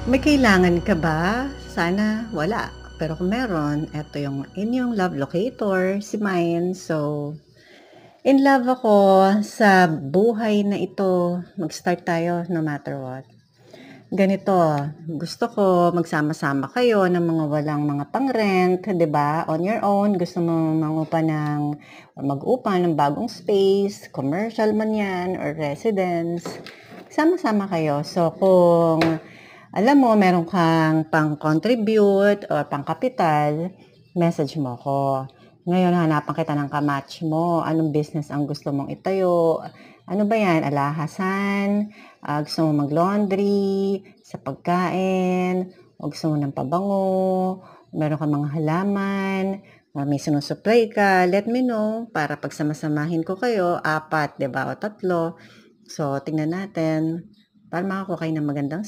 May kailangan ka ba? Sana wala. Pero kung meron, eto yung inyong love locator, si mine. So, in love ako sa buhay na ito. Mag-start tayo no matter what. Ganito, gusto ko magsama-sama kayo ng mga walang mga pang-rent, 'di ba? On your own, gusto mo mangupa ng or mag-upa ng bagong space, commercial man 'yan or residence. Sama-sama kayo. So kung alam mo meron kang pang-contribute or pang-kapital, message mo ko. Ngayon hahanapan kita ng ka-match mo. Anong business ang gusto mong itayo? Ano ba 'yan, alhahasan, gusto mo mag-laundry, sa pagkain, o gusto mo ng pabango, meron kang mga halaman, may sinusupply ka, let me know para pagsama-samahin ko kayo, 4, 'di ba, o 3. So, tingnan natin para makakuha kayo ng magandang